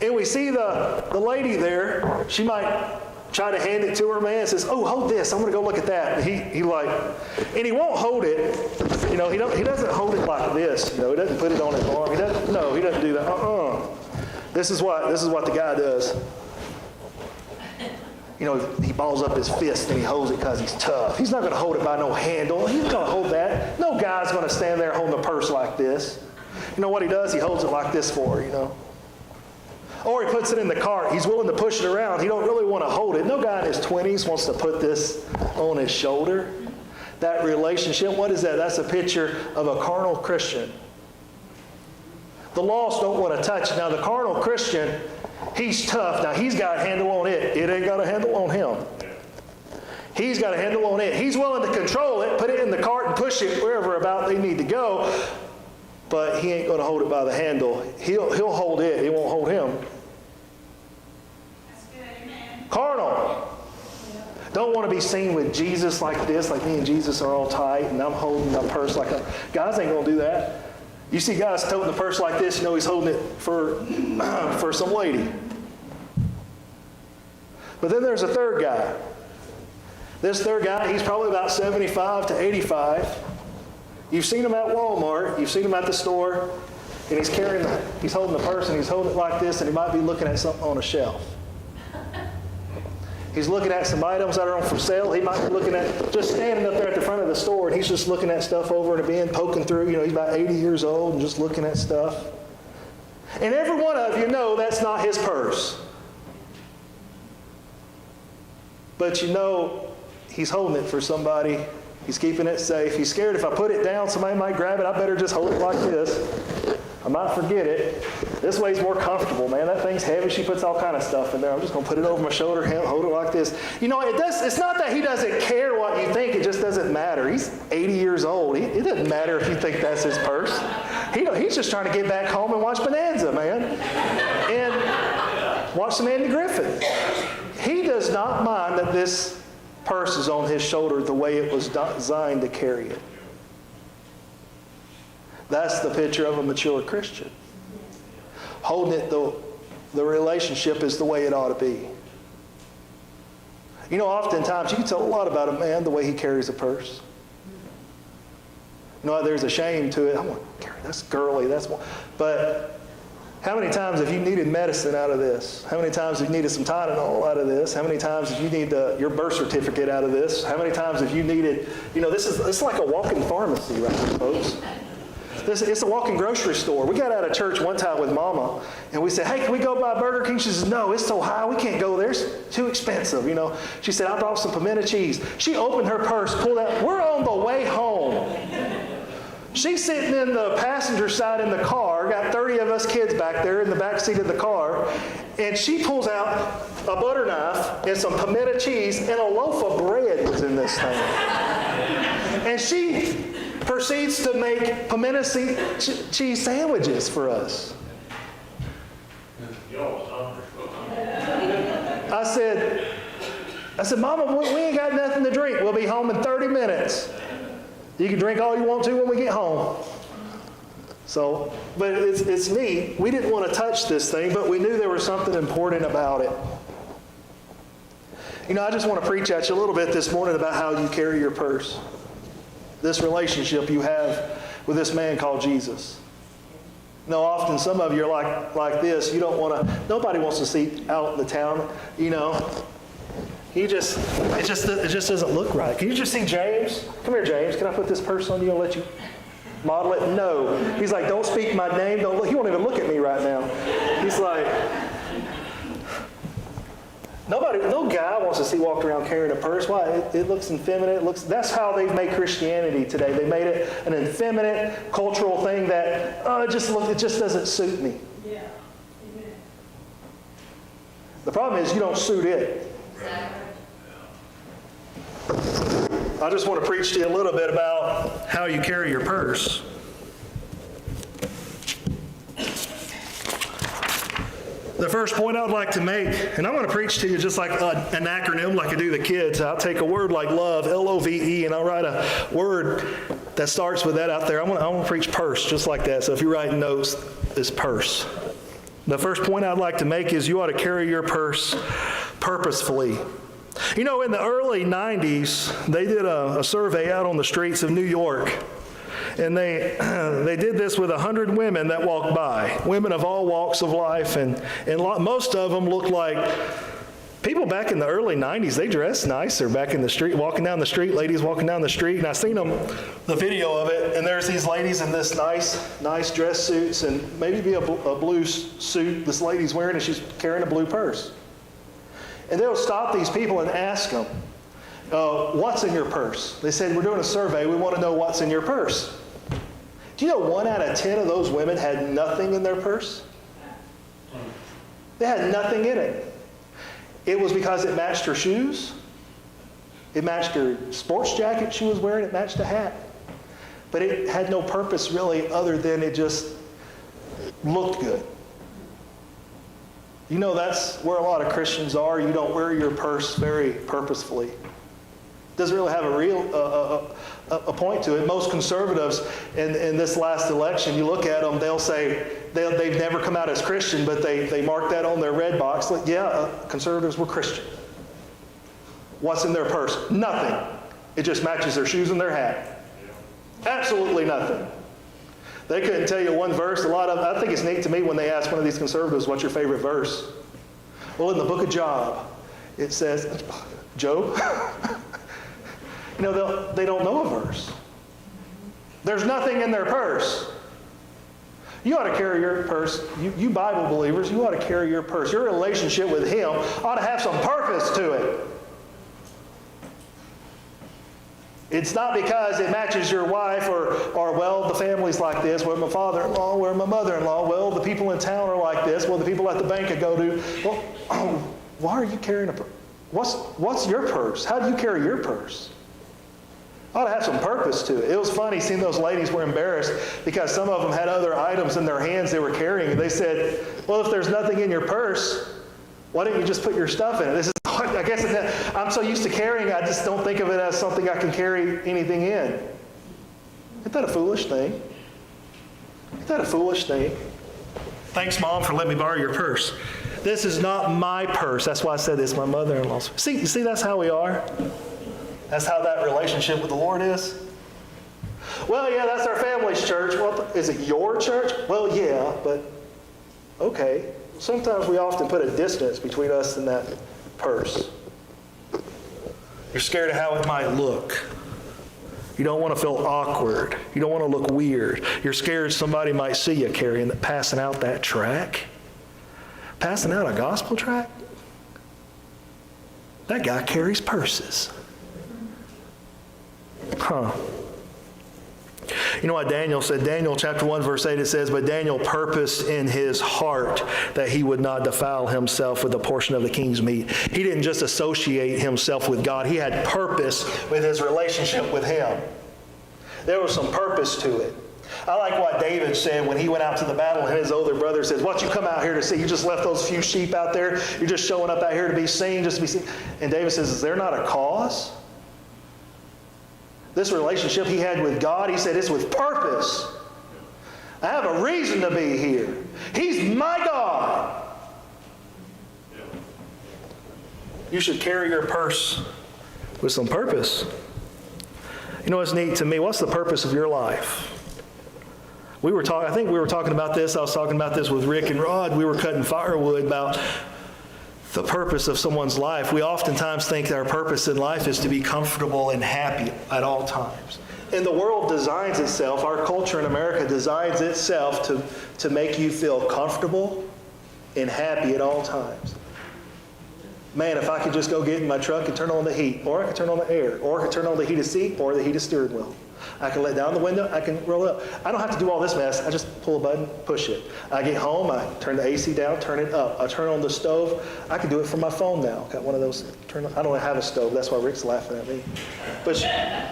And we see the lady there. She might try to hand it to her man and says, oh, hold this. I'm going to go look at that. And he and he won't hold it. He doesn't hold it like this. He doesn't put it on his arm. He doesn't do that. This is what the guy does. He balls up his fist and he holds it because he's tough. He's not going to hold it by no handle. He's going to hold that. No guy's going to stand there holding a purse like this. You know what he does? He holds it like this for her, Or he puts it in the cart. He's willing to push it around. He don't really want to hold it. No guy in his 20s wants to put this on his shoulder. That relationship, what is that? That's a picture of a carnal Christian. The lost don't want to touch it. Now, the carnal Christian, he's tough. Now, he's got a handle on it. It ain't got a handle on him. He's got a handle on it. He's willing to control it, put it in the cart, and push it wherever about they need to go. But he ain't going to hold it by the handle. He'll hold it. He won't hold him. That's good, amen. Carnal. Don't want to be seen with Jesus like this, like me and Jesus are all tight, and I'm holding my purse like a... Guys ain't going to do that. You see guys toting the purse like this, he's holding it for some lady. But then there's a third guy. This third guy, he's probably about 75 to 85. You've seen him at Walmart, you've seen him at the store, and he's holding the purse and he's holding it like this, and he might be looking at something on a shelf. He's looking at some items that are on for sale. He might be looking at, just standing up there at the front of the store, and he's just looking at stuff over in a bin, poking through. He's about 80 years old and just looking at stuff. And every one of you know that's not his purse. But he's holding it for somebody. He's keeping it safe. He's scared if I put it down, somebody might grab it. I better just hold it like this. I might forget it. This way's more comfortable, man. That thing's heavy. She puts all kind of stuff in there. I'm just going to put it over my shoulder, hold it like this. It's not that he doesn't care what you think. It just doesn't matter. He's 80 years old. It doesn't matter if you think that's his purse. He's just trying to get back home and watch Bonanza, man. And watch some Andy Griffith. He does not mind that this purse is on his shoulder the way it was designed to carry it. That's the picture of a mature Christian. Holding it, the relationship is the way it ought to be. Oftentimes you can tell a lot about a man the way he carries a purse. There's a shame to it. I want to carry, that's girly, but how many times have you needed medicine out of this? How many times have you needed some Tylenol out of this? How many times have you need your birth certificate out of this? How many times have you needed, this is like a walking pharmacy right here, folks. It's a walking grocery store. We got out of church one time with Mama, and we said, hey, can we go buy Burger King? She says, no, it's so high, we can't go there. It's too expensive, She said, I brought some pimento cheese. She opened her purse, pulled out. We're on the way home. She's sitting in the passenger side in the car, got 30 of us kids back there in the back seat of the car, and she pulls out a butter knife and some pimento cheese, and a loaf of bread was in this thing. And she proceeds to make pimento cheese sandwiches for us. I said, Mama, we ain't got nothing to drink. We'll be home in 30 minutes. You can drink all you want to when we get home. But it's neat. We didn't want to touch this thing, but we knew there was something important about it. I just want to preach at you a little bit this morning about how you carry your purse. This relationship you have with this man called Jesus. Often some of you are like this. You don't want to, nobody wants to see out in the town, it just doesn't look right. Can you just see James? Come here, James. Can I put this purse on you and let you model it? No. He's like, don't speak my name. Don't look. He won't even look at me right now. He's like, no guy wants to see walked around carrying a purse. Why? It looks effeminate. That's how they've made Christianity today. They made it an effeminate cultural thing that, it just doesn't suit me. Yeah. Amen. The problem is you don't suit it. I just want to preach to you a little bit about how you carry your purse. The first point I'd like to make, and I'm going to preach to you just like an acronym like I do the kids. I'll take a word like love, L-O-V-E, and I'll write a word that starts with that out there. I'm going to preach purse just like that. So if you're writing notes, it's purse. The first point I'd like to make is you ought to carry your purse purposefully. You know, in the early 90s, they did a survey out on the streets of New York. And they did this with 100 women that walked by, women of all walks of life. And most of them looked like people back in the early 90s. They dressed nicer back in the street, walking down the street, ladies walking down the street. And I seen the video of it, and there's these ladies in this nice dress suits, and maybe a blue suit this lady's wearing, and she's carrying a blue purse. And they'll stop these people and ask them, what's in your purse? They said, we're doing a survey. We want to know what's in your purse. Do you know 1 out of 10 of those women had nothing in their purse? They had nothing in it. It was because it matched her shoes. It matched her sports jacket she was wearing. It matched a hat. But it had no purpose really other than it just looked good. You know, that's where a lot of Christians are. You don't wear your purse very purposefully. Doesn't really have a real a point to it. Most conservatives in this last election, you look at them, they'll say they've never come out as Christian, but they mark that on their red box. Like, conservatives were Christian. What's in their purse? Nothing. It just matches their shoes and their hat. Absolutely nothing. They couldn't tell you one verse. I think it's neat to me when they ask one of these conservatives, what's your favorite verse? Well, in the book of Job, it says, Job? You know, they don't know a verse. There's nothing in their purse. You ought to carry your purse. You Bible believers, you ought to carry your purse. Your relationship with Him ought to have some purpose to it. It's not because it matches your wife or well, the family's like this. Well, my father-in-law, or my mother-in-law. Well, the people in town are like this. Well, the people at the bank I go to. Well, why are you carrying a purse? What's your purse? How do you carry your purse? Ought to have some purpose to it. It was funny seeing those ladies were embarrassed because some of them had other items in their hands they were carrying. And they said, well, if there's nothing in your purse, why don't you just put your stuff in it? This is, I guess I'm so used to carrying, I just don't think of it as something I can carry anything in. Isn't that a foolish thing? Isn't that a foolish thing? Thanks, Mom, for letting me borrow your purse. This is not my purse. That's why I said this, my mother-in-law's. You see, that's how we are. That's how that relationship with the Lord is. Well, yeah, that's our family's church. Well, is it your church? Well, yeah, but okay. Sometimes we often put a distance between us and that purse. You're scared of how it might look. You don't want to feel awkward. You don't want to look weird. You're scared somebody might see you passing out that tract. Passing out a gospel tract? That guy carries purses. Huh. You know what Daniel said? Daniel chapter 1 verse 8, it says, but Daniel purposed in his heart that he would not defile himself with a portion of the king's meat. He didn't just associate himself with God. He had purpose with his relationship with Him. There was some purpose to it. I like what David said when he went out to the battle and his older brother says, what you come out here to see? You just left those few sheep out there? You're just showing up out here to be seen, just to be seen? And David says, is there not a cause? This relationship he had with God, he said, it's with purpose. I have a reason to be here. He's my God. You should carry your purse with some purpose. You know what's neat to me? What's the purpose of your life? I think we were talking about this. I was talking about this with Rick and Rod. We were cutting firewood about the purpose of someone's life. We oftentimes think that our purpose in life is to be comfortable and happy at all times. And the world designs itself, our culture in America designs itself to make you feel comfortable and happy at all times. Man, if I could just go get in my truck and turn on the heat, or I could turn on the air, or I could turn on the heated seat, or the heated steering wheel. I can let down the window, I can roll it up. I don't have to do all this mess. I just pull a button, push it. I get home, I turn the AC down, turn it up. I turn on the stove. I can do it from my phone now. Got one of those, I don't have a stove. That's why Rick's laughing at me. But,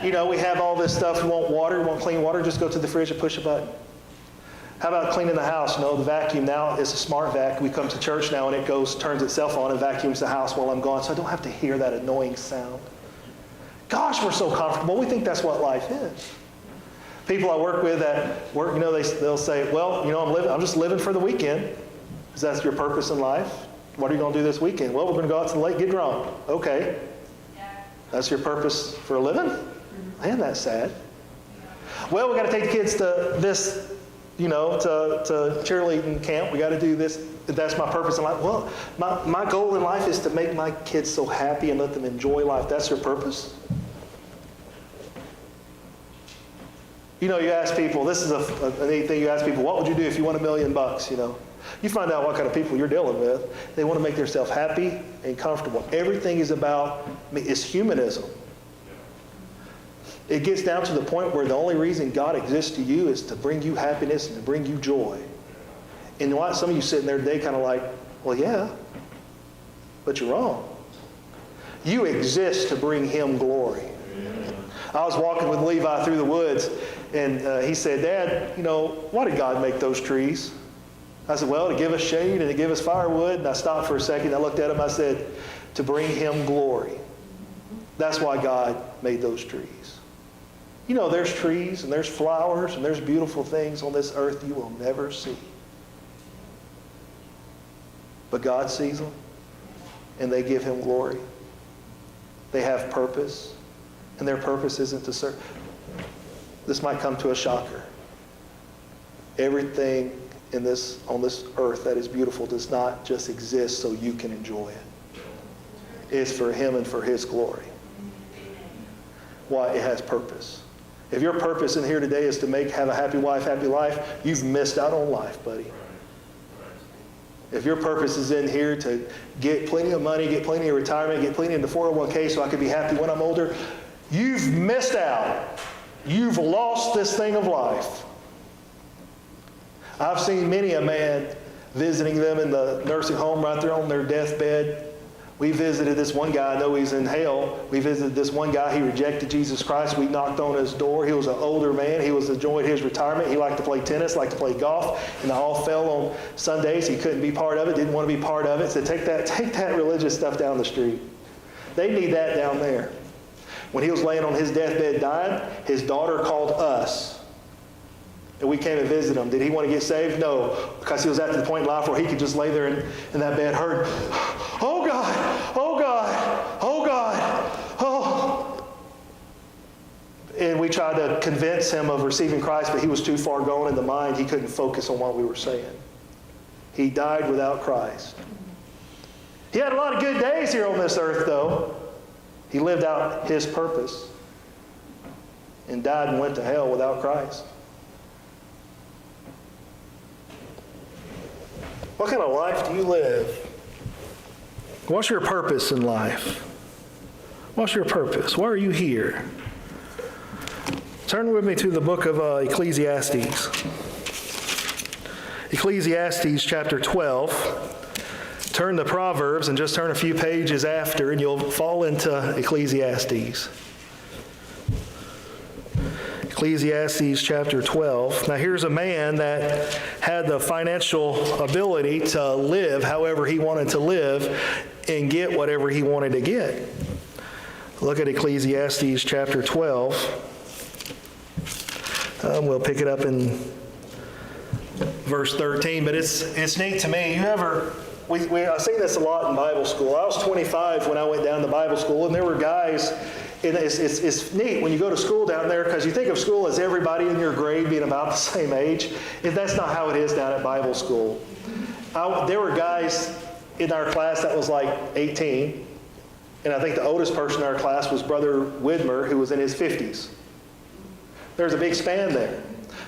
you know, we have all this stuff. We want water, we want clean water. Just go to the fridge and push a button. How about cleaning the house? You know, the vacuum now is a smart vac. We come to church now and it turns itself on and vacuums the house while I'm gone, so I don't have to hear that annoying sound. Gosh, we're so comfortable. We think that's what life is. People I work with at work, you know, they'll say, well, you know, I'm just living for the weekend. Is that your purpose in life? What are you going to do this weekend? Well, we're going to go out to the lake, get drunk. Okay. That's your purpose for a living? Man, that's sad. Well, we got to take the kids to this, to cheerleading camp. We got to do this. That's my purpose in life. Well, my goal in life is to make my kids so happy and let them enjoy life. That's your purpose? You ask people, this is a neat thing, you ask people, what would you do if you won $1 million, You find out what kind of people you're dealing with. They want to make themselves happy and comfortable. Everything is humanism. It gets down to the point where the only reason God exists to you is to bring you happiness and to bring you joy. And why some of you sitting there today kind of like, well, yeah, but you're wrong. You exist to bring Him glory. I was walking with Levi through the woods, and he said, Dad, why did God make those trees? I said, well, to give us shade and to give us firewood. And I stopped for a second. I looked at him. I said, to bring Him glory. That's why God made those trees. There's trees and there's flowers and there's beautiful things on this earth you will never see. But God sees them, and they give Him glory. They have purpose, and their purpose isn't to serve. This might come to a shocker. Everything on this earth that is beautiful does not just exist so you can enjoy it. It's for Him and for His glory. Why? It has purpose. If your purpose in here today is to have a happy wife, happy life, you've missed out on life, buddy. If your purpose is in here to get plenty of money, get plenty of retirement, get plenty in the 401k so I can be happy when I'm older, you've missed out. You've lost this thing of life. I've seen many a man visiting them in the nursing home right there on their deathbed. We visited this one guy. I know he's in hell. We visited this one guy. He rejected Jesus Christ. We knocked on his door. He was an older man. He was enjoying his retirement. He liked to play tennis, liked to play golf. And it all fell on Sundays. He couldn't be part of it, didn't want to be part of it. So take that religious stuff down the street. They need that down there. When he was laying on his deathbed dying, his daughter called us. And we came and visited him. Did he want to get saved? No, because he was at the point in life where he could just lay there in that bed, heard, oh God, oh God, oh God, oh. And we tried to convince him of receiving Christ, but he was too far gone in the mind. He couldn't focus on what we were saying. He died without Christ. He had a lot of good days here on this earth, though. He lived out his purpose and died and went to hell without Christ. What kind of life do you live? What's your purpose in life? What's your purpose? Why are you here? Turn with me to the book of Ecclesiastes. Ecclesiastes chapter 12. Turn to Proverbs and just turn a few pages after and you'll fall into Ecclesiastes. Ecclesiastes chapter 12. Now here's a man that had the financial ability to live however he wanted to live and get whatever he wanted to get. Look at Ecclesiastes chapter 12. We'll pick it up in verse 13, but it's neat to me. I see this a lot in Bible school. I was 25 when I went down to Bible school, and there were guys. And it's neat when you go to school down there because you think of school as everybody in your grade being about the same age. And that's not how it is down at Bible school. There were guys in our class that was like 18. And I think the oldest person in our class was Brother Widmer, who was in his 50s. There's a big span there.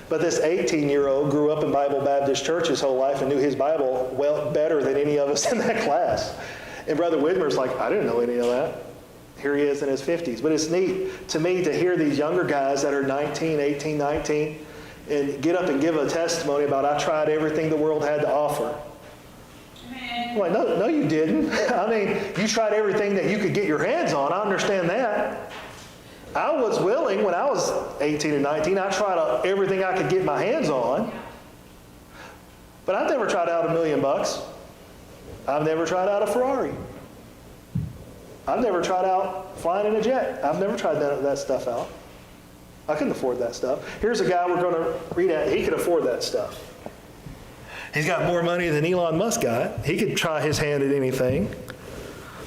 But this 18-year-old grew up in Bible Baptist Church his whole life and knew his Bible well better than any of us in that class. And Brother Widmer's like, I didn't know any of that. Here he is in his 50s. But it's neat to me to hear these younger guys that are 19, 18, 19, and get up and give a testimony about, I tried everything the world had to offer. I'm like, no, you didn't. I mean, you tried everything that you could get your hands on. I understand that. I was willing when I was 18 and 19. I tried everything I could get my hands on. But I've never tried out $1 million. I've never tried out a Ferrari. I've never tried out flying in a jet. I've never tried that stuff out. I couldn't afford that stuff. Here's a guy we're going to read at. He could afford that stuff. He's got more money than Elon Musk got. He could try his hand at anything.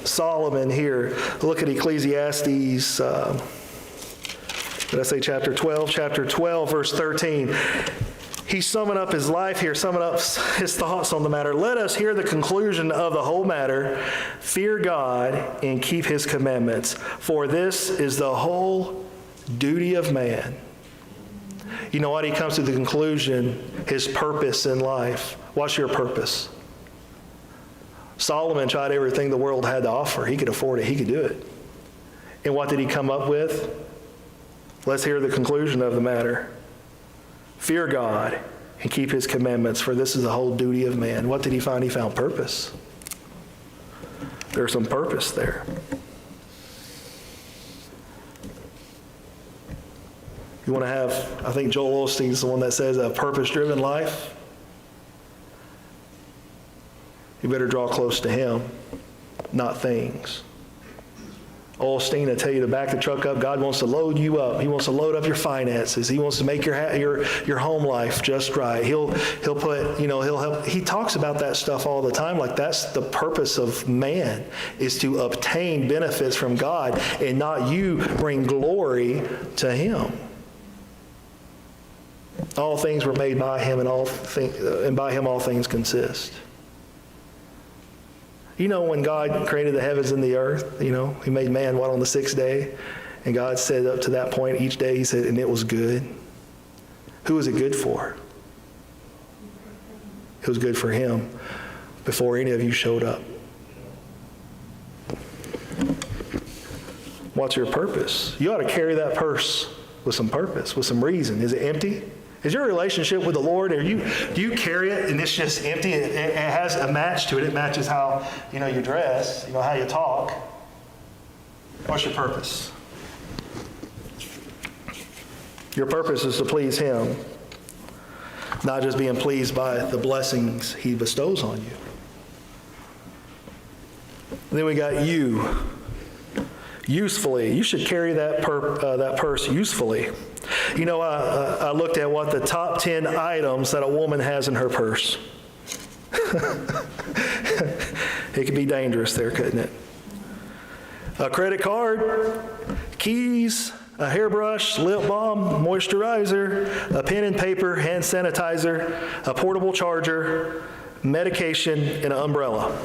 Solomon here, look at Ecclesiastes, did I say chapter 12? Chapter 12, verse 13. He's summing up his life here, summing up his thoughts on the matter. Let us hear the conclusion of the whole matter. Fear God and keep his commandments, for this is the whole duty of man. You know what? He comes to the conclusion, his purpose in life. What's your purpose? Solomon tried everything the world had to offer. He could afford it. He could do it. And what did he come up with? Let's hear the conclusion of the matter. Fear God and keep his commandments, for this is the whole duty of man. What did he find? He found purpose. There's some purpose there. You want to have, I think Joel Osteen's the one that says, a purpose-driven life. You better draw close to him, not things. Osteen, I tell you to back the truck up. God wants to load you up. He wants to load up your finances. He wants to make your home life just right. He'll put, he'll help. He talks about that stuff all the time. Like that's the purpose of man, is to obtain benefits from God and not you bring glory to him. All things were made by him, and by him all things consist. You know, when God created the heavens and the earth, he made man, on the sixth day? And God said up to that point each day, he said, and it was good. Who was it good for? It was good for him before any of you showed up. What's your purpose? You ought to carry that purse with some purpose, with some reason. Is it empty? Is your relationship with the Lord, do you carry it and it's just empty? It has a match to it. It matches how, you dress, how you talk. What's your purpose? Your purpose is to please him, not just being pleased by the blessings he bestows on you. Then we got you. Usefully. You should carry that purse usefully. I looked at what the top 10 items that a woman has in her purse. It could be dangerous there, couldn't it? A credit card, keys, a hairbrush, lip balm, moisturizer, a pen and paper, hand sanitizer, a portable charger, medication, and an umbrella.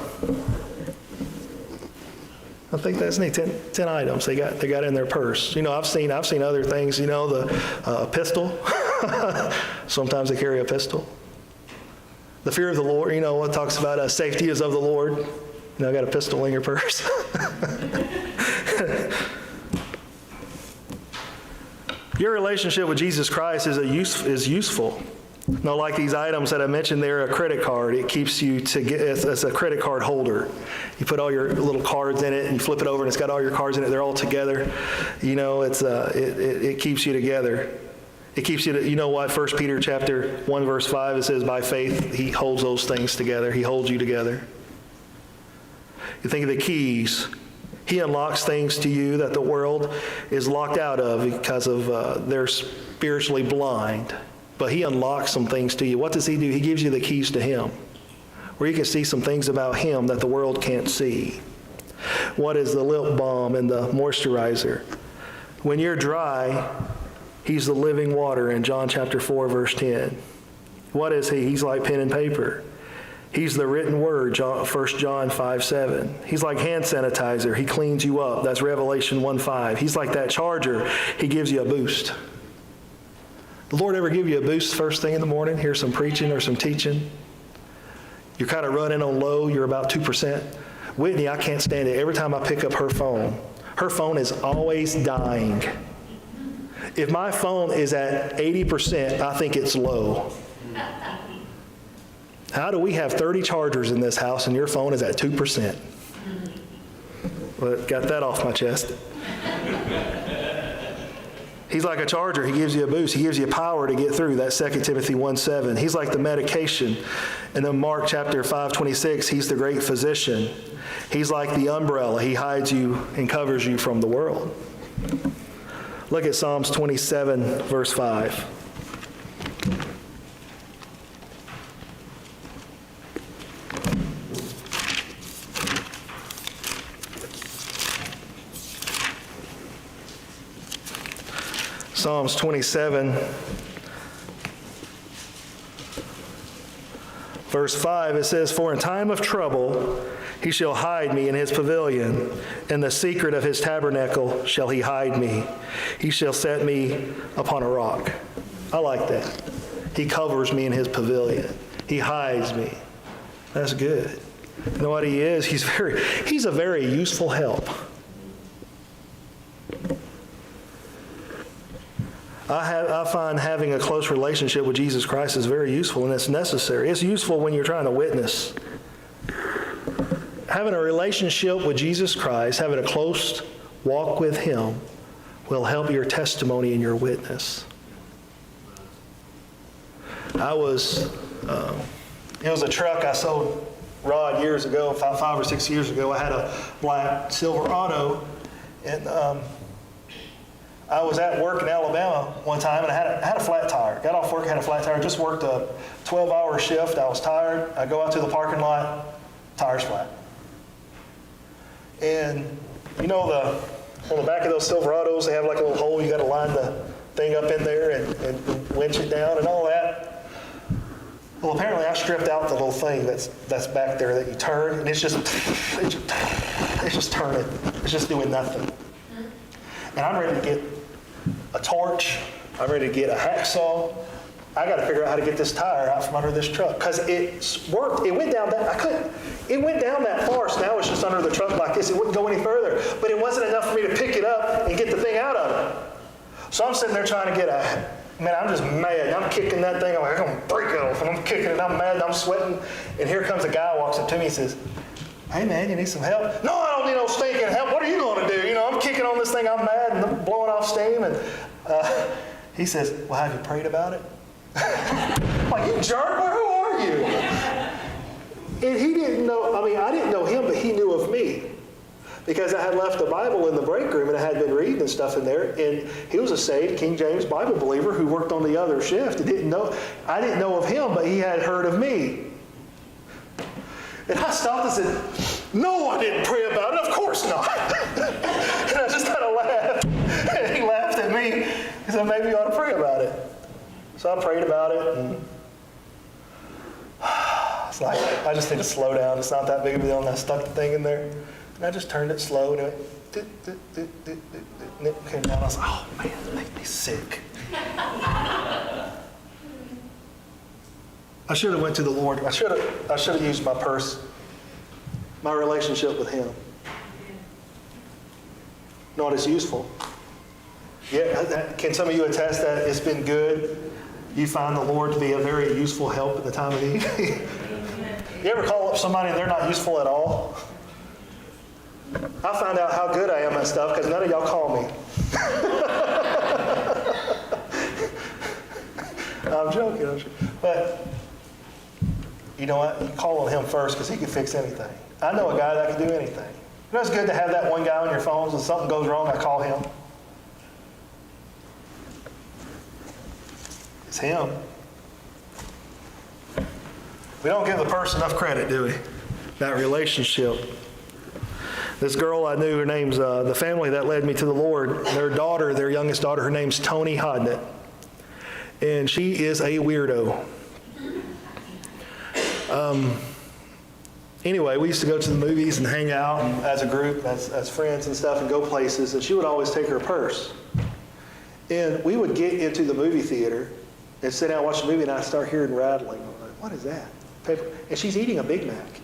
I think that's neat. 10 items they got in their purse. I've seen other things. The pistol. Sometimes they carry a pistol. The fear of the Lord. What talks about safety is of the Lord. I got a pistol in your purse. Your relationship with Jesus Christ is useful. No, like these items that I mentioned there, a credit card, it keeps you it's a credit card holder. You put all your little cards in it and you flip it over and it's got all your cards in it. They're all together. It keeps you together. It keeps you to, what, 1 Peter chapter 1, verse 5, it says, by faith, he holds those things together. He holds you together. You think of the keys. He unlocks things to you that the world is locked out of because of they're spiritually blind. But he unlocks some things to you. What does he do? He gives you the keys to him, where you can see some things about him that the world can't see. What is the lip balm and the moisturizer? When you're dry, he's the living water in John chapter 4, verse 10. What is he? He's like pen and paper. He's the written word, 1 John 5:7. He's like hand sanitizer. He cleans you up. That's Revelation 1:5. He's like that charger. He gives you a boost. The Lord ever give you a boost first thing in the morning? Hear some preaching or some teaching? You're kind of running on low. You're about 2%. Whitney, I can't stand it. Every time I pick up her phone is always dying. If my phone is at 80%, I think it's low. How do we have 30 chargers in this house and your phone is at 2%? Well, got that off my chest. He's like a charger. He gives you a boost. He gives you power to get through. That's 2 Timothy 1:7. He's like the medication. And then Mark chapter 5:26, he's the great physician. He's like the umbrella. He hides you and covers you from the world. Look at Psalms 27, verse 5. Psalms 27, verse 5, it says, "For in time of trouble he shall hide me in his pavilion. In the secret of his tabernacle shall he hide me. He shall set me upon a rock." I like that. He covers me in his pavilion. He hides me. That's good. You know what he is? He's a very useful help. I find having a close relationship with Jesus Christ is very useful, and it's necessary. It's useful when you're trying to witness. Having a relationship with Jesus Christ, having a close walk with him, will help your testimony and your witness. It was a truck I sold Rod years ago, 5 or 6 years ago. I had a black Silverado, and I was at work in Alabama one time, and I had a flat tire. Got off work, had a flat tire. Just worked a 12-hour shift. I was tired. I go out to the parking lot, tire's flat. And you know, on the back of those Silverados, they have like a little hole. You got to line the thing up in there and winch it down and all that. Well, apparently I stripped out the little thing that's back there that you turn, and it's just turning. It's just doing nothing. And I'm ready to get a torch. I'm ready to get a hacksaw. I got to figure out how to get this tire out from under this truck, because it worked. It went down that. It went down that far, so now it's just under the truck like this. It wouldn't go any further. But it wasn't enough for me to pick it up and get the thing out of it. So I'm sitting there trying to get I'm just mad. I'm kicking that thing. I'm like, I'm going to break it off. And I'm kicking it. I'm mad. I'm sweating. And here comes a guy, walks up to me and says, "Hey, man, you need some help?" "No, I don't need no stinking help. What are you going to do?" You know, I'm kicking on this thing. I'm mad and I'm blowing off steam. And he says, "Well, have you prayed about it?" I'm like, "You jerk, who are you?" And he didn't know, I didn't know him, but he knew of me. Because I had left the Bible in the break room and I had been reading and stuff in there. And he was a saved King James Bible believer who worked on the other shift. I didn't know of him, but he had heard of me. And I stopped and said, "No, I didn't pray about it. Of course not." And I just kind of laughed. And he laughed at me. He said, "Maybe you ought to pray about it." So I prayed about it. And it's like, I just need to slow down. It's not that big of a deal. And I stuck the thing in there. And I just turned it slow, and it went, and it came down. I was like, "Oh, man, it makes me sick." I should have went to the Lord. I should have used my purse, my relationship with him. Not as useful. Yeah, can some of you attest that it's been good? You find the Lord to be a very useful help at the time of need. You ever call up somebody and they're not useful at all? I find out how good I am at stuff because none of y'all call me. I'm joking. But you know what? You call on him first because he can fix anything. I know a guy that can do anything. You know, it's good to have that one guy on your phones. When something goes wrong, I call him. It's him. We don't give the person enough credit, do we? That relationship. This girl I knew, her name's, the family that led me to the Lord, their youngest daughter, her name's Tony Hodnett. And she is a weirdo. Anyway, we used to go to the movies and hang out as a group, as friends and stuff, and go places, and she would always take her purse. And we would get into the movie theater and sit down and watch the movie, and I'd start hearing rattling. I'm like, "What is that?" Paper. And she's eating a Big Mac.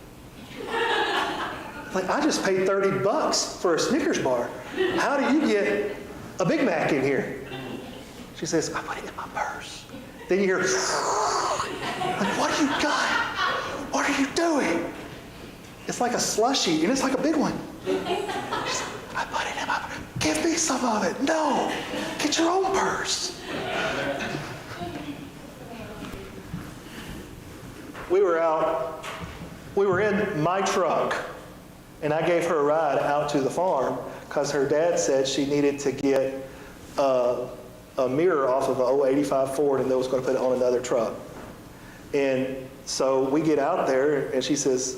Like, I just paid $30 for a Snickers bar. How do you get a Big Mac in here? She says, "I put it in my purse." Then you hear, like, "What do you got? What are you doing?" It's like a slushie, and it's like a big one. She said, "I put it in my purse." "Give me some of it." "No, get your own purse." We were in my truck, and I gave her a ride out to the farm because her dad said she needed to get a mirror off of an 085 Ford, and they was going to put it on another truck. And so we get out there, and she says,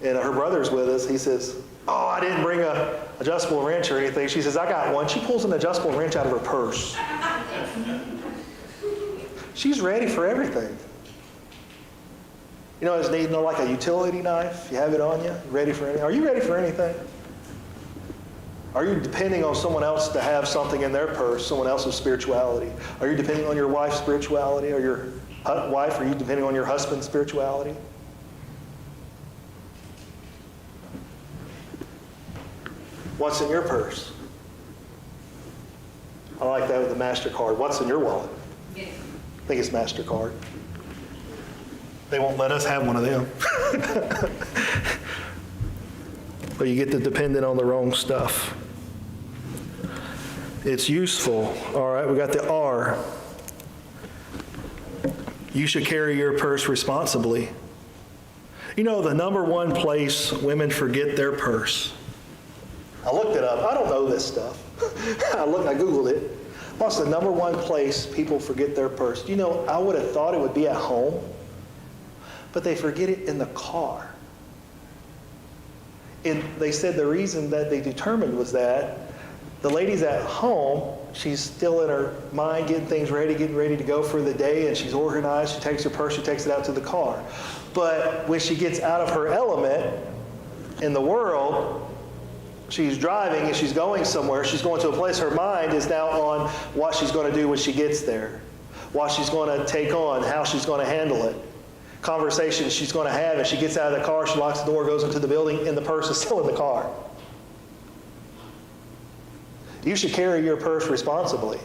and her brother's with us. He says, oh, I didn't bring a adjustable wrench or anything. She says, I got one. She pulls an adjustable wrench out of her purse. She's ready for everything. You know, it's needing like a utility knife. You have it on you, ready for anything. Are you ready for anything? Are you depending on someone else to have something in their purse, someone else's spirituality? Are you depending on your wife's spirituality, or your wife? Are you depending on your husband's spirituality? What's in your purse? I like that with the MasterCard. What's in your wallet? I think it's MasterCard. They won't let us have one of them. But you get to dependent on the wrong stuff. It's useful. All right, we got the R. You should carry your purse responsibly. You know, the number one place women forget their purse. I looked it up. I don't know this stuff. I Googled it. What's the number one place people forget their purse? You know, I would have thought it would be at home, but they forget it in the car. And they said the reason that they determined was that the lady's at home, she's still in her mind getting things ready, getting ready to go for the day, and she's organized. She takes her purse, she takes it out to the car. But when she gets out of her element in the world, she's driving and she's going somewhere, she's going to a place, her mind is now on what she's going to do when she gets there, what she's going to take on, how she's going to handle it. Conversations she's going to have, and she gets out of the car, she locks the door, goes into the building, and the purse is still in the car. You should carry your purse responsibly.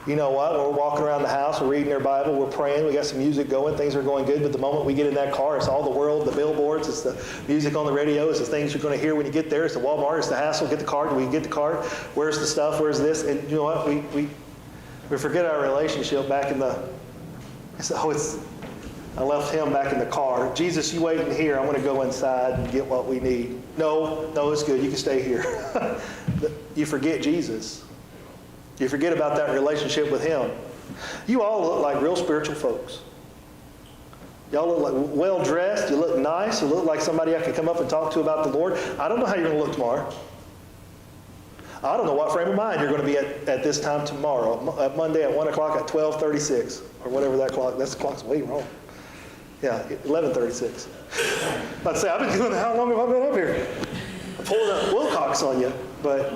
You know what? We're walking around the house, we're reading our Bible, we're praying, we got some music going, things are going good, but the moment we get in that car, it's all the world, the billboards, it's the music on the radio, it's the things you're going to hear when you get there, it's the Walmart, it's the hassle, get the card, do we get the card? Where's the stuff, where's this? And you know what? We forget our relationship back in the, I left him back in the car. Jesus, you wait in here. I'm going to go inside and get what we need. No, it's good. You can stay here. You forget Jesus. You forget about that relationship with him. You all look like real spiritual folks. Y'all look like well-dressed. You look nice. You look like somebody I could come up and talk to about the Lord. I don't know how you're going to look tomorrow. I don't know what frame of mind you're going to be at this time tomorrow. Monday at 1 o'clock at 12:36 or whatever that clock. That clock's way wrong. Yeah, 11:36. I'd say, I've been doing that. How long have I been up here? I'm pulling up Wilcox on you, but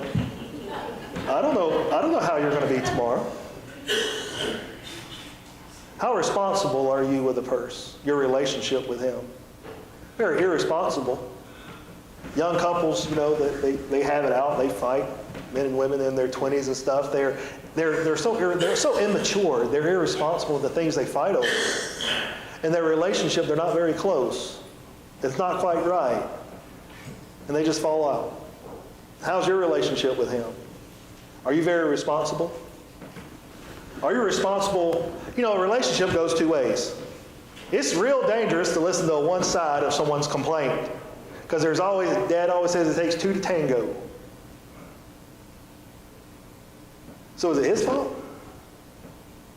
I don't know how you're going to be tomorrow. How responsible are you with the purse? Your relationship with him? Very irresponsible. Young couples, you know, they have it out. They fight. Men and women in their 20s and stuff. They're so immature. They're irresponsible with the things they fight over. In their relationship, they're not very close. It's not quite right. And they just fall out. How's your relationship with him? Are you very responsible? Are you responsible? You know, a relationship goes two ways. It's real dangerous to listen to one side of someone's complaint. Because Dad always says it takes two to tango. So is it his fault?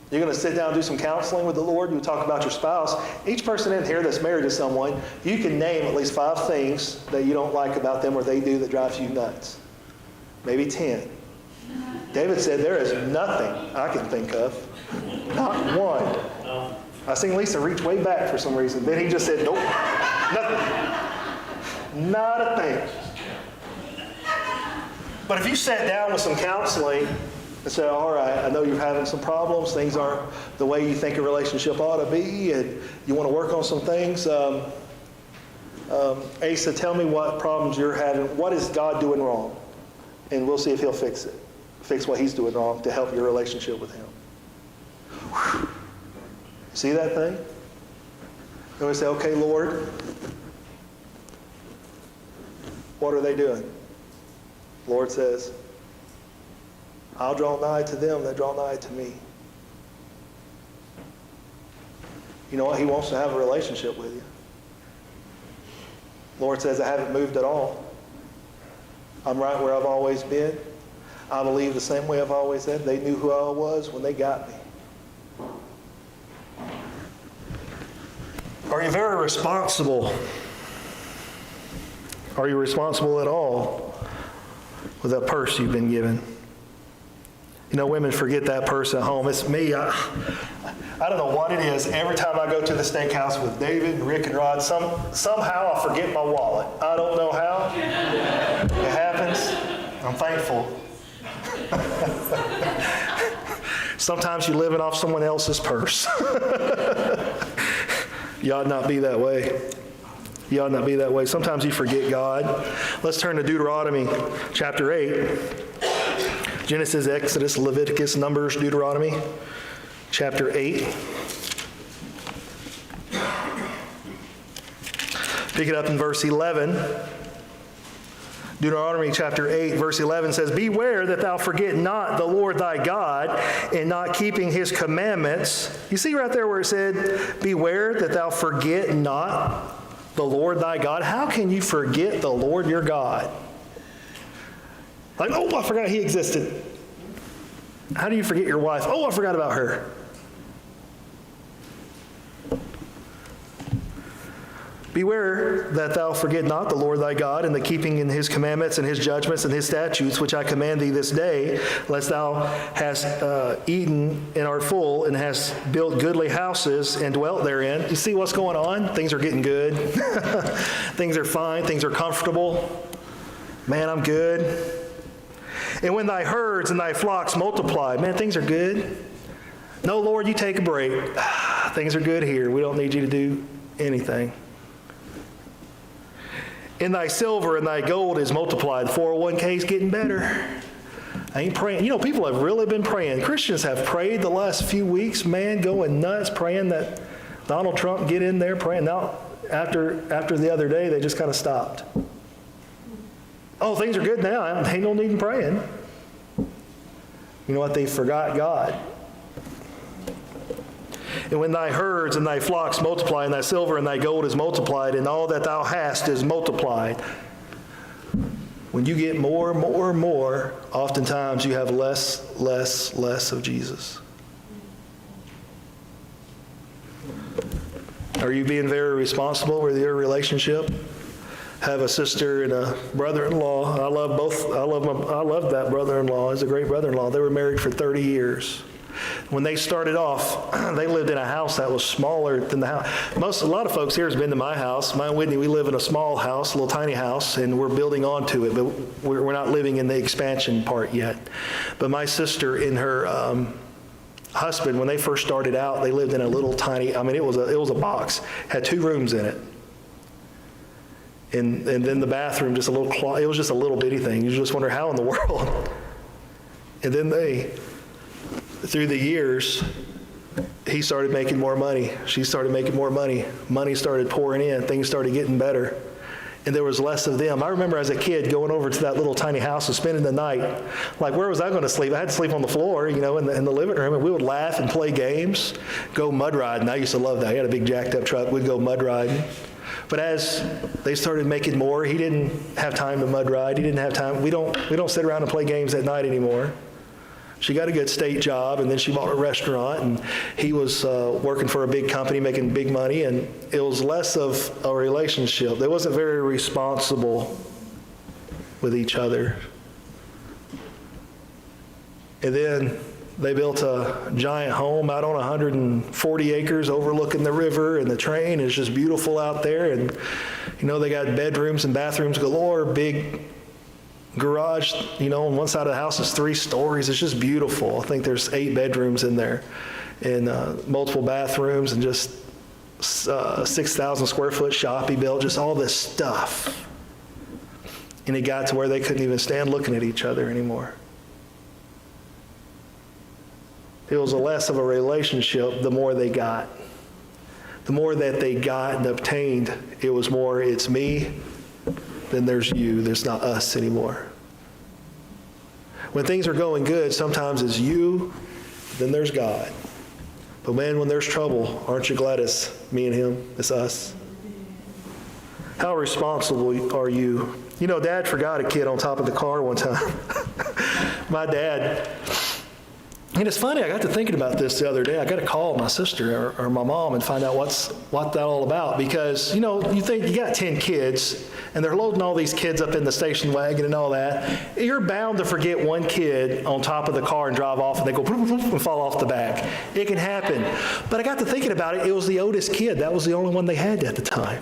You're going to sit down and do some counseling with the Lord. You talk about your spouse. Each person in here that's married to someone, you can name at least 5 things that you don't like about them or they do that drives you nuts. Maybe 10. David said, there is nothing I can think of. Not one. I seen Lisa reach way back for some reason. Then he just said, nope, nothing. Not a thing. But if you sat down with some counseling and said, all right, I know you're having some problems. Things aren't the way you think a relationship ought to be, and you want to work on some things. Asa, tell me what problems you're having. What is God doing wrong? And we'll see if he'll fix it. Fix what he's doing wrong to help your relationship with him. Whew. See that thing? And we say, okay, Lord, what are they doing? The Lord says, I'll draw nigh to them that draw nigh to me. You know what? He wants to have a relationship with you. The Lord says, I haven't moved at all. I'm right where I've always been. I believe the same way I've always said. They knew who I was when they got me. Are you very responsible Are you responsible at all with that purse you've been given? You know, women forget that purse at home. It's me. I don't know what it is. Every time I go to the steakhouse with David and Rick and Rod, somehow I forget my wallet. I don't know how. It happens. I'm thankful. Sometimes you're living off someone else's purse. You ought not be that way. You ought not be that way. Sometimes you forget God. Let's turn to Deuteronomy chapter 8. Genesis, Exodus, Leviticus, Numbers, Deuteronomy chapter 8. Pick it up in verse 11. Deuteronomy chapter 8, verse 11 says, "Beware that thou forget not the Lord thy God in not keeping his commandments." You see right there where it said, "Beware that thou forget not the Lord thy God." How can you forget the Lord your God? Like, oh, I forgot he existed. How do you forget your wife? Oh, I forgot about her. "Beware that thou forget not the Lord thy God in the keeping in his commandments and his judgments and his statutes, which I command thee this day, lest thou hast eaten and art full, and hast built goodly houses and dwelt therein." You see what's going on? Things are getting good. Things are fine. Things are comfortable. Man, I'm good. "And when thy herds and thy flocks multiply," man, things are good. "No, Lord, you take a break. Things are good here. We don't need you to do anything. "And thy silver and thy gold is multiplied." 401k is getting better. I ain't praying. You know, people have really been praying. Christians have prayed the last few weeks, man, going nuts, praying that Donald Trump get in there, praying. Now, after the other day, they just kind of stopped. Oh, things are good now. Ain't no need in praying. You know what? They forgot God. "And when thy herds and thy flocks multiply, and thy silver and thy gold is multiplied, and all that thou hast is multiplied." When you get more, oftentimes you have less of Jesus. Are you being very responsible with your relationship? Have a sister and a brother-in-law. I love both. I love that brother-in-law. He's a great brother-in-law. They were married for 30 years. When they started off, they lived in a house that was smaller than the house. A lot of folks here has been to my house. My and Whitney, we live in a small house, a little tiny house, and we're building onto it, but we're not living in the expansion part yet. But my sister and her husband, when they first started out, they lived in a little tiny, it was a box, had 2 rooms in it. And then the bathroom, it was just a little bitty thing. You just wonder how in the world. And then through the years, he started making more money. She started making more money. Money started pouring in. Things started getting better. And there was less of them. I remember as a kid going over to that little tiny house and spending the night. Like, where was I going to sleep? I had to sleep on the floor, in the living room. And we would laugh and play games, go mud riding. I used to love that. He had a big jacked up truck. We'd go mud riding. But as they started making more, he didn't have time to mud ride. He didn't have time. We don't sit around and play games at night anymore. She got a good state job, and then she bought a restaurant, and he was working for a big company, making big money, and it was less of a relationship. They wasn't very responsible with each other. And then they built a giant home out on 140 acres overlooking the river, and the train is just beautiful out there. And, they got bedrooms and bathrooms galore, big garage, on one side of the house is 3 stories. It's just beautiful. I think there's 8 bedrooms in there, and multiple bathrooms, and just 6,000 square foot shop he built, just all this stuff. And it got to where they couldn't even stand looking at each other anymore. It was less of a relationship the more they got. The more that they got and obtained, it was more, it's me, then there's you. There's not us anymore. When things are going good, sometimes it's you, then there's God. But man, when there's trouble, aren't you glad it's me and him? It's us. How responsible are you? Dad forgot a kid on top of the car one time. My dad, And it's funny, I got to thinking about this the other day. I got to call my sister or my mom and find out what that all about. Because, you think you got 10 kids, and they're loading all these kids up in the station wagon and all that. You're bound to forget one kid on top of the car and drive off, and they go and fall off the back. It can happen. But I got to thinking about it. It was the oldest kid. That was the only one they had at the time.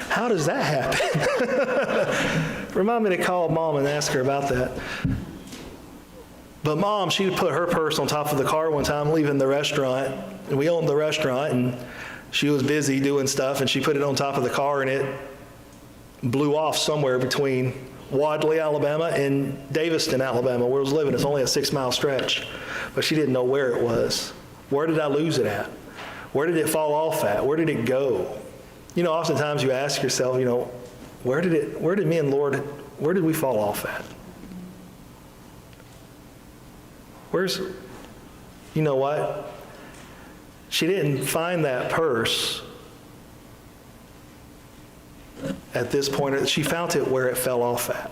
How does that happen? Remind me to call Mom and ask her about that. But Mom, she put her purse on top of the car one time leaving the restaurant. And we owned the restaurant, and she was busy doing stuff, and she put it on top of the car, and it blew off somewhere between Wadley, Alabama, and Daviston, Alabama, where I was living. It's only a 6-mile stretch. But she didn't know where it was. Where did I lose it at? Where did it fall off at? Where did it go? Oftentimes you ask yourself, where did me and Lord, where did we fall off at? You know what? She didn't find that purse at this point. She found it where it fell off at.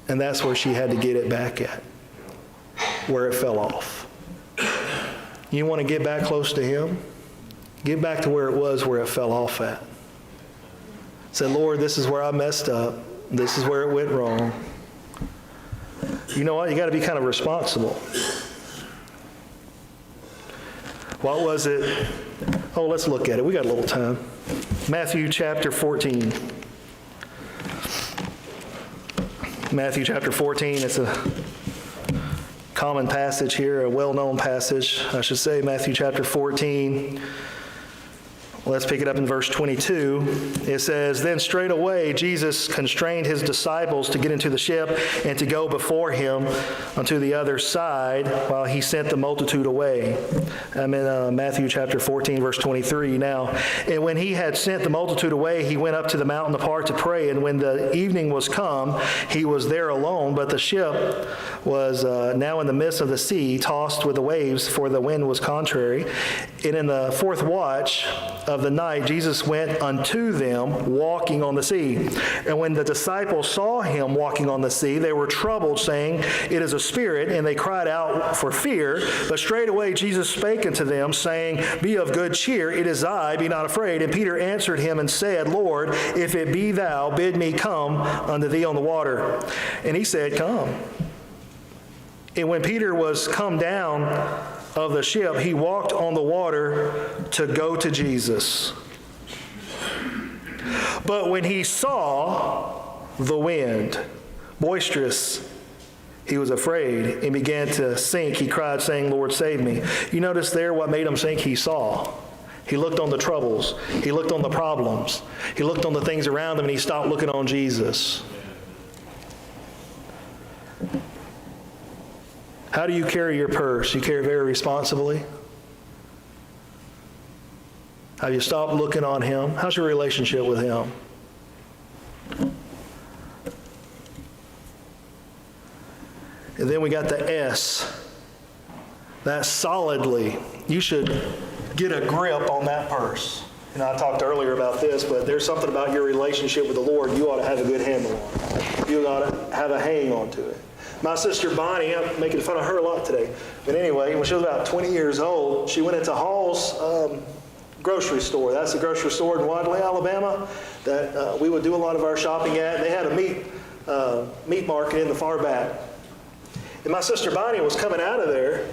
And that's where she had to get it back at, where it fell off. You want to get back close to Him? Get back to where it was, where it fell off at. Say, Lord, this is where I messed up. This is where it went wrong. You know what? You got to be kind of responsible. What was it? Oh, let's look at it. We got a little time. Matthew chapter 14. Matthew chapter 14. It's a common passage here, a well-known passage, I should say. Matthew chapter 14. Let's pick it up in verse 22. It says, "Then straightway Jesus constrained his disciples to get into the ship and to go before him unto the other side while he sent the multitude away." I'm in Matthew chapter 14, verse 23 now. "And when he had sent the multitude away, he went up to the mountain apart to pray. And when the evening was come, he was there alone. But the ship was now in the midst of the sea, tossed with the waves, for the wind was contrary. And in the fourth watch of the night, Jesus went unto them walking on the sea. And when the disciples saw him walking on the sea, they were troubled, saying, It is a spirit. And they cried out for fear. But straightway Jesus spake unto them, saying, Be of good cheer, it is I, be not afraid. And Peter answered him and said, Lord, if it be thou, bid me come unto thee on the water. And he said, Come. And when Peter was come down of the ship, he walked on the water to go to Jesus. But when he saw the wind boisterous, he was afraid and began to sink. He cried, saying, Lord, save me. You notice there what made him sink? He saw. He looked on the troubles. He looked on the problems. He looked on the things around him, and he stopped looking on Jesus. How do you carry your purse? You carry it very responsibly? Have you stopped looking on Him? How's your relationship with Him? And then we got the S. That solidly. You should get a grip on that purse. I talked earlier about this, but there's something about your relationship with the Lord you ought to have a good handle on. You ought to have a hang on to it. My sister Barney, I'm making fun of her a lot today. But anyway, when she was about 20 years old, she went into Hall's grocery store. That's a grocery store in Wadley, Alabama, that we would do a lot of our shopping at. They had a meat market in the far back. And my sister Barney was coming out of there,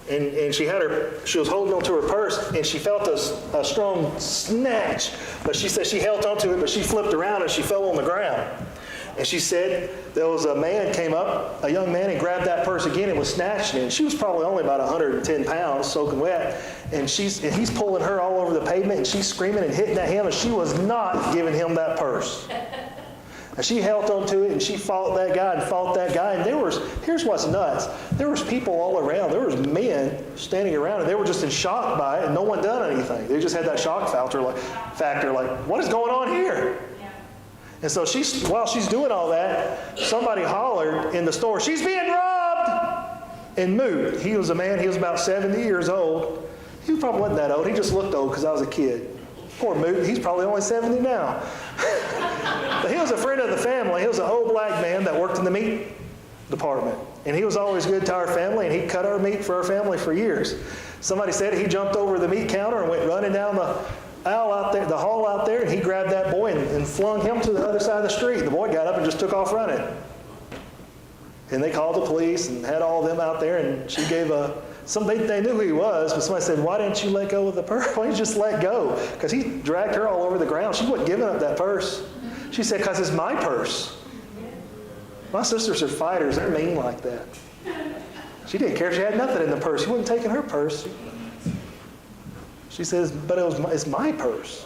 and she was holding onto her purse, and she felt a strong snatch. But she said she held onto it, but she flipped around and she fell on the ground. And she said there was a man came up, a young man, and grabbed that purse again and was snatching it. And she was probably only about 110 pounds, soaking wet. And he's pulling her all over the pavement, and she's screaming and hitting at him, and she was not giving him that purse. And she held onto it, and she fought that guy and fought that guy. And here's what's nuts. There was people all around. There was men standing around, and they were just in shock by it, and no one done anything. They just had that shock factor, like, what is going on here? And so while she's doing all that, somebody hollered in the store, she's being robbed! And moved. He was a man, he was about 70 years old. He probably wasn't that old. He just looked old because I was a kid. Poor Moot, he's probably only 70 now. But he was a friend of the family. He was an old black man that worked in the meat department. And he was always good to our family, and he cut our meat for our family for years. Somebody said he jumped over the meat counter and went running down the aisle out there, the hall out there, and he grabbed that boy and flung him to the other side of the street. The boy got up and just took off running. And they called the police and had all of them out there, and she gave they knew who he was, but somebody said, why didn't you let go of the purse? Why didn't you just let go? Because he dragged her all over the ground. She wasn't giving up that purse. She said, because it's my purse. My sisters are fighters. They're mean like that. She didn't care if she had nothing in the purse. He wasn't taking her purse. She says, but it's my purse.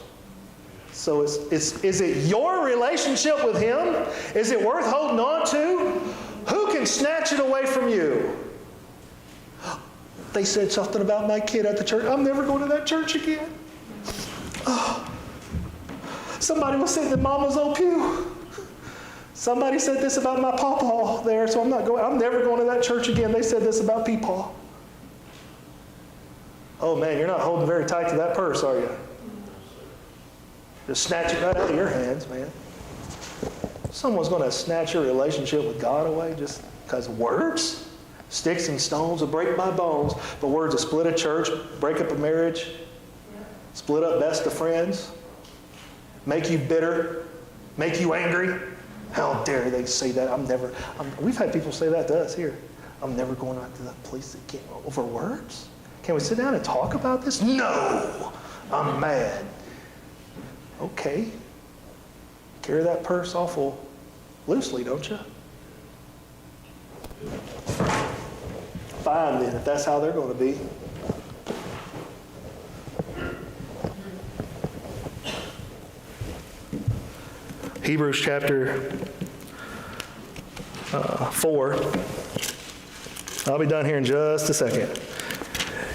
So is it your relationship with him? Is it worth holding on to? Who can snatch it away from you? They said something about my kid at the church. I'm never going to that church again. Oh. Somebody was sitting in Mama's old pew. Somebody said this about my pawpaw there, so I'm never going to that church again. They said this about Peepaw. Oh man, you're not holding very tight to that purse, are you? Just snatch it right out of your hands, man. Someone's going to snatch your relationship with God away just because words? Sticks and stones will break my bones, but words will split a church, break up a marriage, split up best of friends, make you bitter, make you angry. How dare they say that? We've had people say that to us here. I'm never going out to that place again over words. Can we sit down and talk about this? No, I'm mad. Okay. Carry that purse awful loosely, don't you? Fine then, if that's how they're going to be. Hebrews chapter 4. I'll be done here in just a second.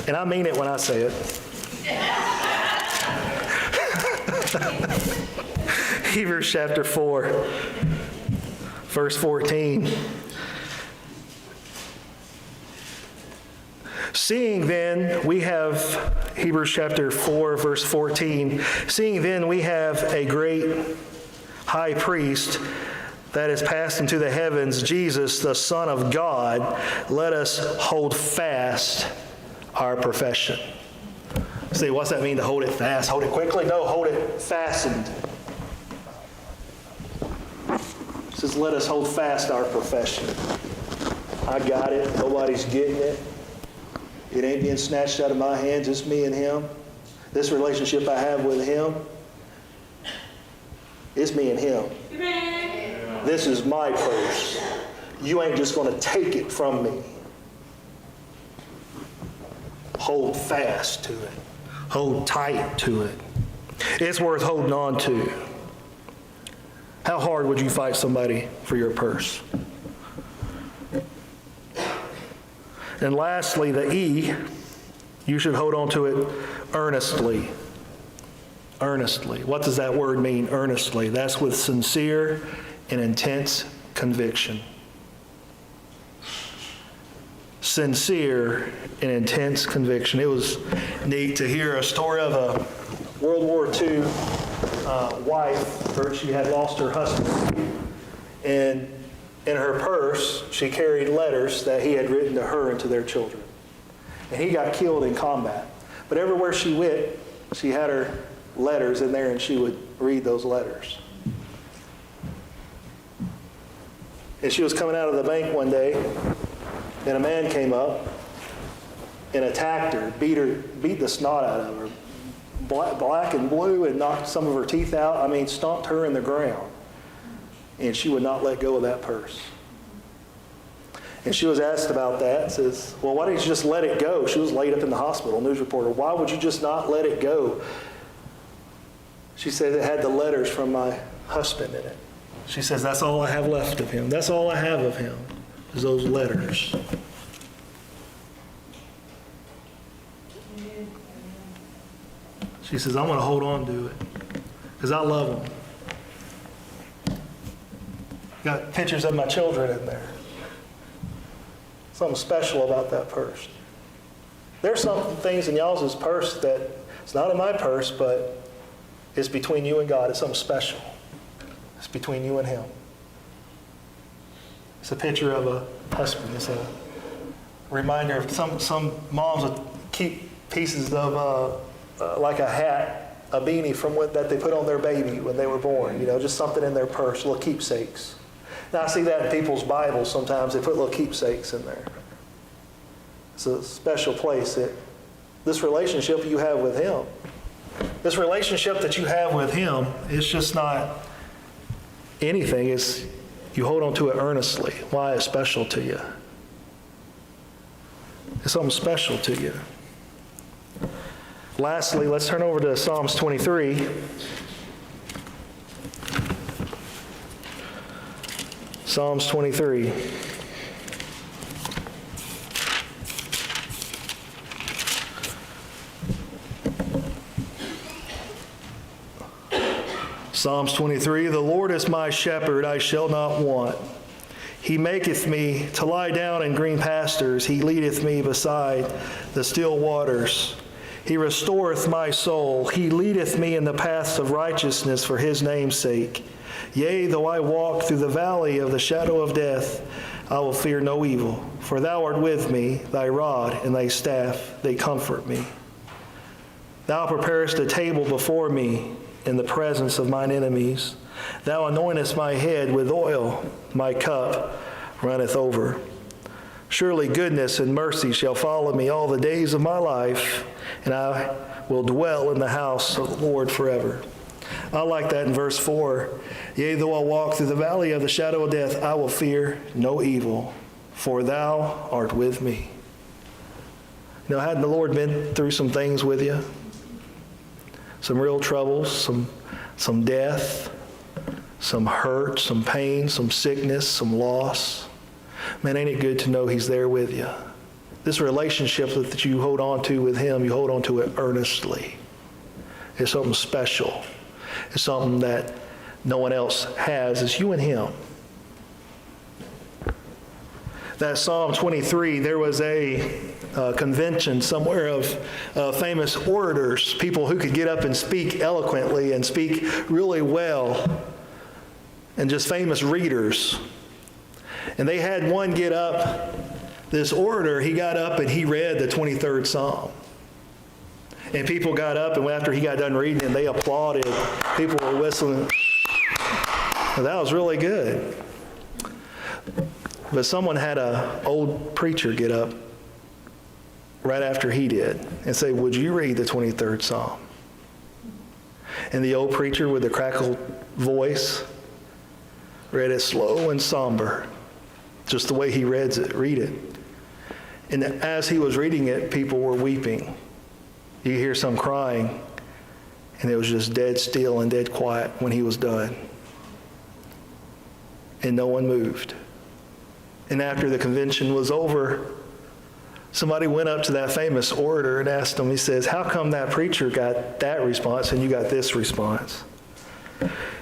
And I mean it when I say it. Hebrews chapter 4, verse 14. Seeing then we have, Hebrews chapter 4, verse 14, seeing then we have a great high priest that is passed into the heavens, Jesus, the Son of God, let us hold fast our profession. See, what's that mean to hold it fast? Hold it quickly? No, hold it fastened. It says, let us hold fast our profession. I got it. Nobody's getting it. It ain't being snatched out of my hands. It's me and him. This relationship I have with him, it's me and him. Amen. This is my purse. You ain't just going to take it from me. Hold fast to it. Hold tight to it. It's worth holding on to. How hard would you fight somebody for your purse? And lastly, the E, you should hold on to it earnestly. Earnestly. What does that word mean, earnestly? That's with sincere and intense conviction. Sincere and intense conviction. It was neat to hear a story of a World War II wife, where she had lost her husband. And in her purse, she carried letters that he had written to her and to their children. And he got killed in combat. But everywhere she went, she had her letters in there, and she would read those letters. And she was coming out of the bank one day, and a man came up and attacked her, beat the snot out of her, black and blue, and knocked some of her teeth out. I mean, stomped her in the ground. And she would not let go of that purse. And she was asked about that. Says, well, why didn't you just let it go? She was laid up in the hospital, news reporter. Why would you just not let it go? She said it had the letters from my husband in it. She says, that's all I have left of him. That's all I have of him, is those letters. She says, I'm going to hold on to it because I love him. Got pictures of my children in there. Something special about that purse. There's some things in y'all's purse that it's not in my purse, but it's between you and God. It's something special. It's between you and him. It's a picture of a husband. It's a reminder of some moms would keep pieces of like a hat, a beanie from that they put on their baby when they were born. Just something in their purse, little keepsakes. Now I see that in people's Bibles sometimes. They put little keepsakes in there. It's a special place. This relationship you have with Him, this relationship that you have with Him, it's just not anything. It's you hold on to it earnestly. Why it's special to you. It's something special to you. Lastly, let's turn over to Psalms 23. Psalms 23. Psalms 23, the Lord is my shepherd, I shall not want. He maketh me to lie down in green pastures. He leadeth me beside the still waters. He restoreth my soul. He leadeth me in the paths of righteousness for His name's sake. Yea, though I walk through the valley of the shadow of death, I will fear no evil. For Thou art with me, Thy rod and Thy staff, they comfort me. Thou preparest a table before me in the presence of mine enemies. Thou anointest my head with oil, my cup runneth over. Surely goodness and mercy shall follow me all the days of my life, and I will dwell in the house of the Lord forever. I like that in verse 4. Yea, though I walk through the valley of the shadow of death, I will fear no evil, for Thou art with me. Hadn't the Lord been through some things with you? Some real troubles, some death, some hurt, some pain, some sickness, some loss. Man, ain't it good to know He's there with you? This relationship that you hold on to with Him, you hold on to it earnestly. It's something special. It's something that no one else has. It's you and Him. That Psalm 23, there was a convention somewhere of famous orators, people who could get up and speak eloquently and speak really well, and just famous readers. And they had one get up, this orator, he got up and he read the 23rd Psalm. And people got up, and after he got done reading it, they applauded. People were whistling. Well, that was really good. But someone had an old preacher get up right after he did and say, would you read the 23rd Psalm? And the old preacher with the crackled voice read it slow and somber, just the way he read it. And as he was reading it, people were weeping. You hear some crying, and it was just dead still and dead quiet when he was done. And no one moved. And after the convention was over, somebody went up to that famous orator and asked him, he says, how come that preacher got that response and you got this response?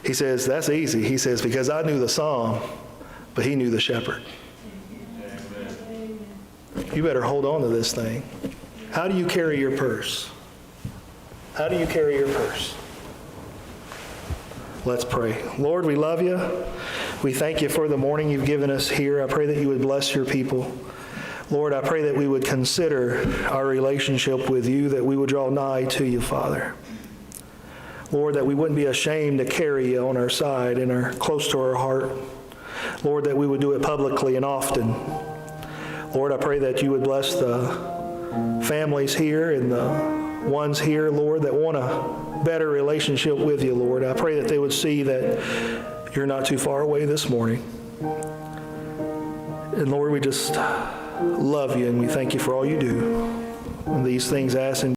He says, that's easy. He says, because I knew the psalm, but he knew the shepherd. Amen. You better hold on to this thing. How do you carry your purse? How do you carry your purse? Let's pray. Lord, we love you. We thank you for the morning you've given us here. I pray that you would bless your people. Lord, I pray that we would consider our relationship with you, that we would draw nigh to you, Father. Lord, that we wouldn't be ashamed to carry you on our side and close to our heart. Lord, that we would do it publicly and often. Lord, I pray that you would bless the families here and the ones here, Lord, that want a better relationship with you, Lord. I pray that they would see that you're not too far away this morning. And Lord, we just love you and we thank you for all you do. And these things asked in